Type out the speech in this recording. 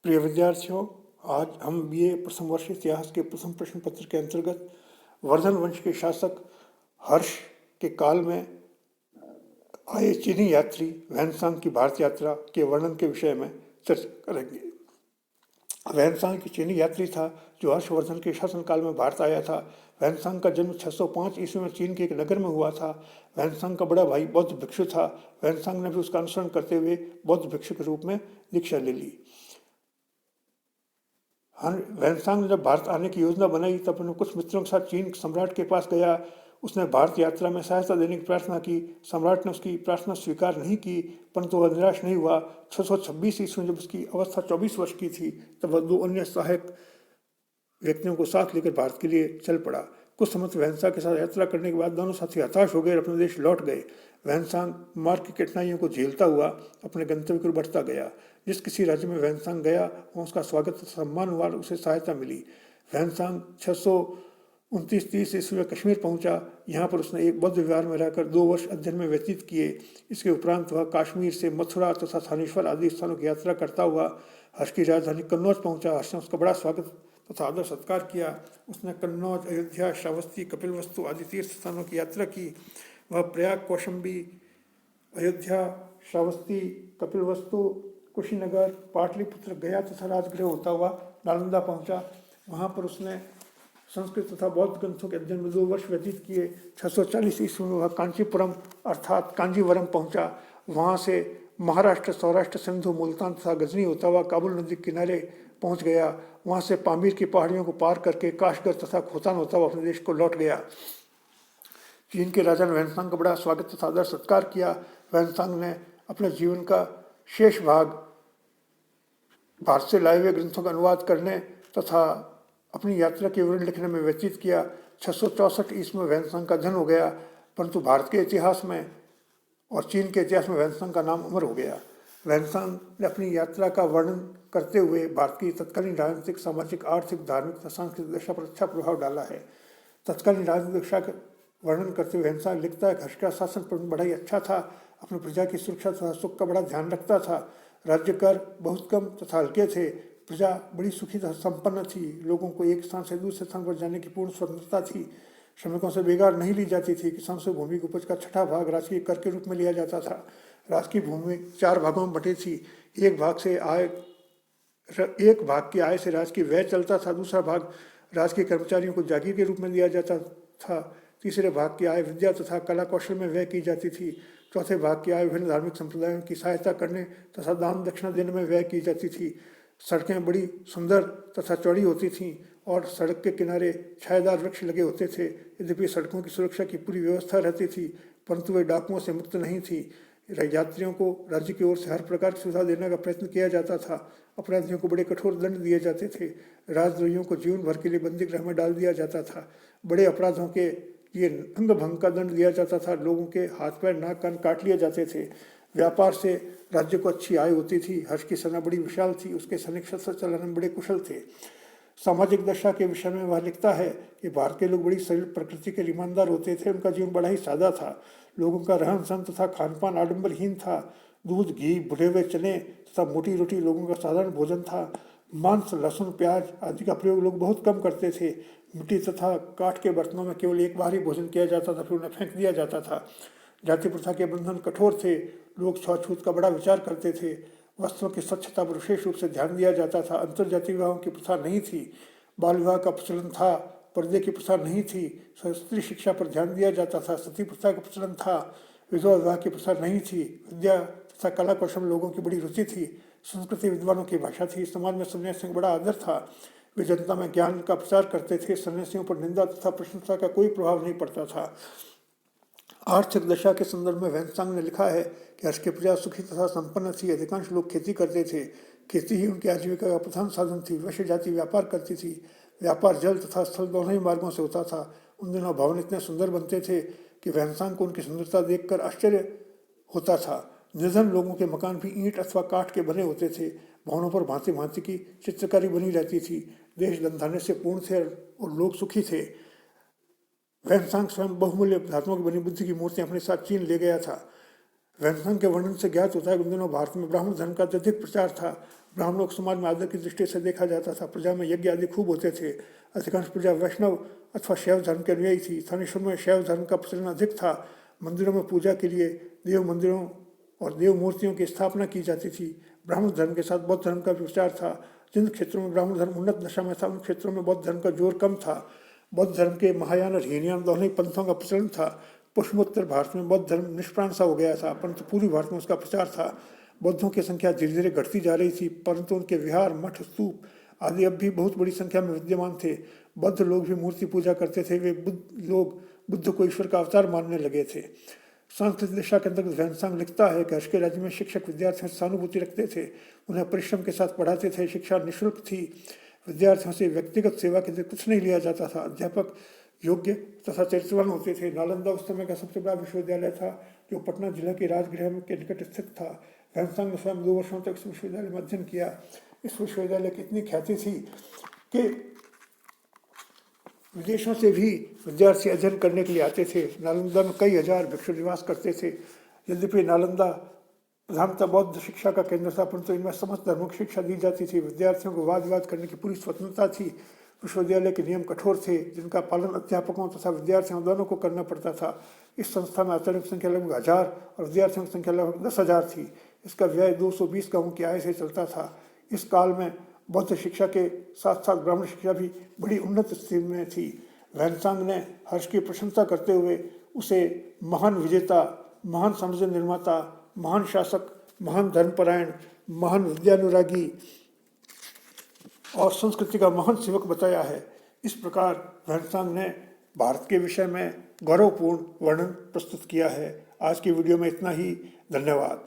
प्रिय विद्यार्थियों, आज हम बीए प्रथम वर्ष इतिहास के प्रथम प्रश्न पत्र के अंतर्गत वर्धन वंश के शासक हर्ष के काल में आए चीनी यात्री वैनसांग की भारत यात्रा के वर्णन के विषय में चर्चा करेंगे। वैनसांग की चीनी यात्री था जो हर्षवर्धन के शासनकाल में भारत आया था। वैनसांग का जन्म 605 ईस्वी में चीन के एक नगर में हुआ था। वैनसांग का बड़ा भाई बौद्ध भिक्षु था। वैनसांग ने भी उसका अनुसरण करते हुए बौद्ध भिक्षु के रूप में दीक्षा ले ली। वैनसांग ने जब भारत आने की योजना बनाई तब उन्होंने कुछ मित्रों के साथ चीन सम्राट के पास गया। उसने भारत यात्रा में सहायता देने की प्रार्थना की। सम्राट ने उसकी प्रार्थना स्वीकार नहीं की, परंतु वह निराश नहीं हुआ। 626 ईस्वी में जब उसकी अवस्था 24 वर्ष की थी तब वह 2 अन्य सहायक व्यक्तियों को साथ लेकर भारत के लिए चल पड़ा। कुछ समय वैनसांग के साथ यात्रा करने के बाद दोनों साथी हताश हो गए और अपने देश लौट गए। वैनसांग मार्ग की कठिनाइयों को झेलता हुआ अपने गंतव्य की ओर बढ़ता गया। जिस किसी राज्य में वैनसांग गया वहाँ उसका स्वागत सम्मान हुआ और उसे सहायता मिली। वैनसांग 629-30 ईस्वी में कश्मीर पहुंचा। यहाँ पर उसने एक बौद्ध विहार में रहकर 2 वर्ष अध्ययन में व्यतीत किए। इसके उपरांत वह कश्मीर से मथुरा तथा थानेश्वर आदि स्थानों की यात्रा करता हुआ हर्ष की राजधानी कन्नौज पहुंचा। हर्ष ने उसका बड़ा स्वागत तथा आदर सत्कार किया। उसने कन्नौज, अयोध्या, श्रावस्ती, कपिलवस्तु आदि तीर्थ स्थानों की यात्रा की। वह प्रयाग, कौशाम्बी, अयोध्या, श्रावस्ती, कपिलवस्तु, कुशीनगर, पाटलिपुत्र, गया तथा राजगृह होता हुआ नालंदा पहुंचा। वहां पर उसने संस्कृत तथा बौद्ध ग्रंथों के अध्ययन में 2 वर्ष व्यतीत किए। 640 ईस्वी में वह कांचीपुरम अर्थात कांजीवरम पहुंचा। वहां से महाराष्ट्र, सौराष्ट्र, सिंधु, मुल्तान तथा गजनी होता हुआ काबुल नदी के किनारे पहुंच गया। वहां से पामीर की पहाड़ियों को पार करके काशगर तथा खोतान होता हुआ अपने देश को लौट गया। चीन के राजा ने वैनसांग का बड़ा स्वागत तथा आदर सत्कार किया। वैनसांग ने अपने जीवन का शेष भाग भारत से लाए हुए ग्रंथों का अनुवाद करने तथा अपनी यात्रा के विवरण लिखने में व्यतीत किया। 664 ईस्वी में वैनसांग का जन्म हो गया, परंतु भारत के इतिहास में और चीन के इतिहास में वैनसांग का नाम अमर हो गया। वैनसांग ने अपनी यात्रा का वर्णन करते हुए भारत की तत्कालीन राजनीतिक, सामाजिक, आर्थिक, धार्मिक तथा सांस्कृतिक दशा पर अच्छा प्रभाव डाला है। तत्कालीन राजनीतिक दशा का वर्णन करते हुए वैनसांग लिखता है कि हर्ष का शासन बड़ा ही अच्छा था। अपनी प्रजा की सुरक्षा तथा सुख का बड़ा ध्यान रखता था। राज्य कर बहुत कम तथा हल्के थे। प्रजा बड़ी सुखी तथा संपन्न थी। लोगों को एक स्थान से दूसरे स्थान पर जाने की पूर्ण स्वतंत्रता थी। श्रमिकों से बेगार नहीं ली जाती थी। किसान से भूमि की उपज का 6ठा भाग राजकीय कर के रूप में लिया जाता था। राजकीय भूमि 4 भागों में बटी थी। एक भाग की आय से राजकीय व्यय चलता था। दूसरा भाग राजकीय कर्मचारियों को जागीर के रूप में दिया जाता था। तीसरे भाग की आय विद्या तथा कला कौशल में व्यय की जाती थी। चौथे भाग की आय विभिन्न धार्मिक संप्रदायों की सहायता करने तथा दान दक्षिणा देने में व्यय की जाती थी। सड़कें बड़ी सुंदर तथा चौड़ी होती थीं और सड़क के किनारे छायादार वृक्ष लगे होते थे। यद्यपि सड़कों की सुरक्षा की पूरी व्यवस्था रहती थी, परंतु वे डाकुओं से मुक्त नहीं थी। यात्रियों को राज्य की ओर से हर प्रकार की सुविधा देने का प्रयत्न किया जाता था। अपराधियों को बड़े कठोर दंड दिए जाते थे। राजद्रोहियों को जीवन भर के लिए बंदी गृह में डाल दिया जाता था। बड़े अपराधों के लिए अंग भंग का दंड दिया जाता था। लोगों के हाथ पैर, नाक कान काट लिए जाते थे। व्यापार से राज्य को अच्छी आय होती थी। हर्ष की सेना बड़ी विशाल थी। उसके सैनिक शस्त्र चलाने में बड़े कुशल थे। सामाजिक दशा के विषय में वह लिखता है कि भारत के लोग बड़ी सरल प्रकृति के ईमानदार होते थे। उनका जीवन बड़ा ही सादा था। लोगों का रहन सहन तथा खान पान आडंबरहीन था। दूध, घी, भुने हुए चने तथा मोटी रोटी लोगों का साधारण भोजन था। मांस, लहसुन, प्याज आदि का प्रयोग लोग बहुत कम करते थे। मिट्टी तथा काठ के बर्तनों में केवल एक बार ही भोजन किया जाता था, फिर उन्हें फेंक दिया जाता था। जाति प्रथा के बंधन कठोर थे। लोग छूआछूत का बड़ा विचार करते थे। वस्त्रों की स्वच्छता पर विशेष रूप से ध्यान दिया जाता था। अंतर्जातीय विवाहों की प्रथा नहीं थी। बाल विवाह का प्रचलन था। पर्दे की प्रथा नहीं थी। स्त्री शिक्षा पर ध्यान दिया जाता था। सती प्रथा का प्रचलन था। विधवा विवाह की प्रथा नहीं थी। विद्या तथा कला कौशल लोगों की बड़ी रुचि थी। संस्कृति विद्वानों की भाषा थी। समाज में सन्यासियों का बड़ा आदर था। वे जनता में ज्ञान का प्रचार करते थे। सन्यासियों पर निंदा तथा प्रशंसा का कोई प्रभाव नहीं पड़ता था। आर्थिक दशा के संदर्भ में वैनसांग ने लिखा है कि हर्ष की प्रजा सुखी तथा संपन्न थी। अधिकांश लोग खेती करते थे। खेती ही उनकी आजीविका का प्रधान साधन थी। वैश्य जाति व्यापार करती थी। व्यापार जल तथा स्थल दोनों ही मार्गों से होता था। उन दिनों भवन इतने सुंदर बनते थे कि वैनसांग को उनकी सुंदरता देखकर आश्चर्य होता था। निर्धन लोगों के मकान भी ईंट अथवा काठ के बने होते थे। भवनों पर भांति भांति की चित्रकारी बनी रहती थी। देश धन से पूर्ण थे और लोग सुखी थे। वैनसांग स्वयं बहुमूल्य धातुओं की बनी बुद्ध की मूर्तियां अपने साथ चीन ले गया था। वैनसांग के वर्णन से ज्ञात होता है कि उन दिनों भारत में ब्राह्मण धर्म का अत्यधिक प्रचार था। ब्राह्मणों को समाज में आदर की दृष्टि से देखा जाता था। प्रजा में यज्ञ आदि खूब होते थे। अधिकांश प्रजा वैष्णव अथवा शैव धर्म के अनुयायी थी। थानेश्वर में शैव धर्म का प्रचलन अधिक था। मंदिरों में पूजा के लिए देव मंदिरों और देव मूर्तियों की स्थापना की जाती थी। ब्राह्मण धर्म के साथ बौद्ध धर्म का भी प्रचार था। जिन क्षेत्रों में ब्राह्मण धर्म उन्नत दशा में था, उन क्षेत्रों में बौद्ध धर्म का जोर कम था। बौद्ध धर्म के महायान और हीनयान दोनों ही पंथों का प्रचलन था। पश्चिमोत्तर भारत में बौद्ध धर्म निष्प्राण सा हो गया था, परंतु पूर्वी भारत में उसका प्रचार था। बौद्धों की संख्या धीरे धीरे घटती जा रही थी, परंतु उनके विहार, मठ, स्तूप आदि अब भी बहुत बड़ी संख्या में विद्यमान थे। बौद्ध लोग भी मूर्ति पूजा करते थे। वे बुद्ध को ईश्वर का अवतार मानने लगे थे। सांस्कृतिक दिशा के अंतर्गत वैनसांग लिखता है कि हर्ष के राज्य में शिक्षक विद्यार्थियों से सहानुभूति रखते थे, उन्हें परिश्रम के साथ पढ़ाते थे। शिक्षा निःशुल्क थी। विद्यार्थियों से व्यक्तिगत सेवा के लिए कुछ नहीं लिया जाता था। अध्यापक योग्य तथा चरित्रवान होते थे। नालंदा उस समय का सबसे बड़ा विश्वविद्यालय था, जो पटना जिला के राजगृह के निकट स्थित था। वैनसांग ने स्वयं 2 वर्षों तक इस विश्वविद्यालय में अध्ययन किया। इस विश्वविद्यालय की इतनी ख्याति थी कि विदेशों से भी विद्यार्थी अध्ययन करने के लिए आते थे। नालंदा में कई हजार भिक्षु निवास करते थे। यद्यपि नालंदा प्रधानतः बौद्ध शिक्षा का केंद्र था, परंतु इनमें समस्त धर्मों की शिक्षा दी जाती थी। विद्यार्थियों को वाद विवाद करने की पूरी स्वतंत्रता थी। विश्वविद्यालय के नियम कठोर थे, जिनका पालन अध्यापकों तथा विद्यार्थियों दोनों को करना पड़ता था। इस संस्था में आचार्यों की संख्या लगभग 1000 और विद्यार्थियों की संख्या लगभग 10,000 थी। इसका व्यय 220 गांवों की आय से चलता था। इस काल में बौद्ध शिक्षा के साथ साथ ब्राह्मण शिक्षा भी बड़ी उन्नत स्थिति में थी। वैनसांग ने हर्ष की प्रशंसा करते हुए उसे महान विजेता, महान साम्राज्य निर्माता, महान शासक, महान धर्मपरायण, महान विद्यानुरागी और संस्कृति का महान सेवक बताया है। इस प्रकार वैनसांग ने भारत के विषय में गौरवपूर्ण वर्णन प्रस्तुत किया है। आज की वीडियो में इतना ही। धन्यवाद।